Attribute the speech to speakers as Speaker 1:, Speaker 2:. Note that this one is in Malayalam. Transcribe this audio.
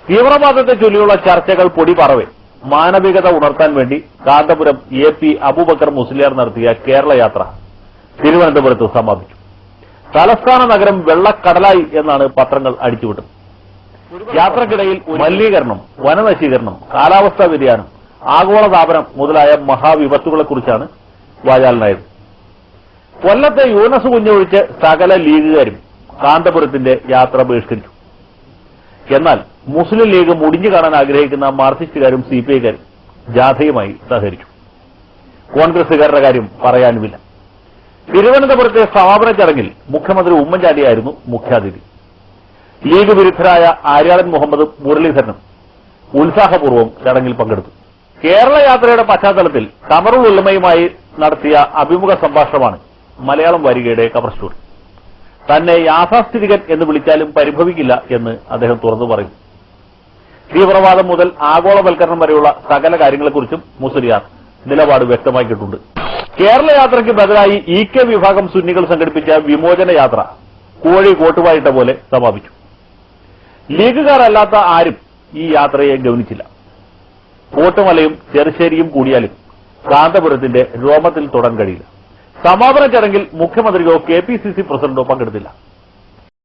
Speaker 1: തീവ്രവാദത്തെ ചൊല്ലിയുള്ള ചർച്ചകൾ പൊടിപറവെ മാനവികത ഉണർത്താൻ വേണ്ടി കാന്തപുരം AP അബൂബക്കർ മുസ്ലിയാർ നടത്തിയ കേരള യാത്ര തിരുവനന്തപുരത്ത് സമാപിച്ചു. തലസ്ഥാന നഗരം വെള്ളക്കടലായി എന്നാണ് പത്രങ്ങൾ അടിച്ചുവിട്ടത്. യാത്രക്കിടയിൽ മലിനീകരണം, വനനശീകരണം, കാലാവസ്ഥാ വ്യതിയാനം, ആഗോളതാപനം മുതലായ മഹാവിപത്തുകളെക്കുറിച്ചാണ് വാചാലനായത്. കൊല്ലത്തെ യൂനസ് കുഞ്ഞൊഴിച്ച് സകല ലീഗുകാരും കാന്തപുരത്തിന്റെ യാത്ര ബഹിഷ്കരിച്ചു. എന്നാൽ മുസ്ലിം ലീഗ് മുടിഞ്ഞു കാണാൻ ആഗ്രഹിക്കുന്ന മാർക്സിസ്റ്റുകാരും CPIക്കാരും ജാഥയുമായി സഹകരിച്ചു. കോൺഗ്രസുകാരുടെ കാര്യം പറയാനുമില്ല. തിരുവനന്തപുരത്തെ സമാപന ചടങ്ങിൽ മുഖ്യമന്ത്രി ഉമ്മൻചാണ്ടിയായിരുന്നു മുഖ്യാതിഥി. ലീഗ് വിരുദ്ധരായ ആര്യാടൻ മുഹമ്മദും മുരളീധരനും ഉത്സാഹപൂർവ്വം ചടങ്ങിൽ പങ്കെടുത്തു. കേരള യാത്രയുടെ പശ്ചാത്തലത്തിൽ ഖമറുൽ ഉലമയുമായി നടത്തിയ അഭിമുഖ സംഭാഷണമാണ് മലയാളം വാരികയുടെ കവർ സ്റ്റോറി. തന്നെ യാഥാസ്ഥിതികൻ എന്ന് വിളിച്ചാലും പരിഭവിക്കില്ല എന്ന് അദ്ദേഹം തുറന്നു പറയും. തീവ്രവാദം മുതൽ ആഗോളവൽക്കരണം വരെയുള്ള സകല കാര്യങ്ങളെക്കുറിച്ചും മുസ്ലിയാർ നിലപാട് വ്യക്തമാക്കിയിട്ടുണ്ട്. കേരള യാത്രയ്ക്ക് ബദലായി EK വിഭാഗം സുന്നികൾ സംഘടിപ്പിച്ച വിമോചന യാത്ര കോഴി കോട്ടുവായിട്ട പോലെ സമാപിച്ചു. ലീഗുകാരല്ലാത്ത ആരും ഈ യാത്രയെ ഗവനിച്ചില്ല. കോട്ടുമലയും ചെറുശ്ശേരിയും കൂടിയാലും കാന്തപുരത്തിന്റെ രോമത്തിൽ തൊടാൻ കഴിയില്ല. സമാപന ചടങ്ങിൽ മുഖ്യമന്ത്രിയോ KPCC പ്രസിഡന്റോ പങ്കെടുത്തില്ല.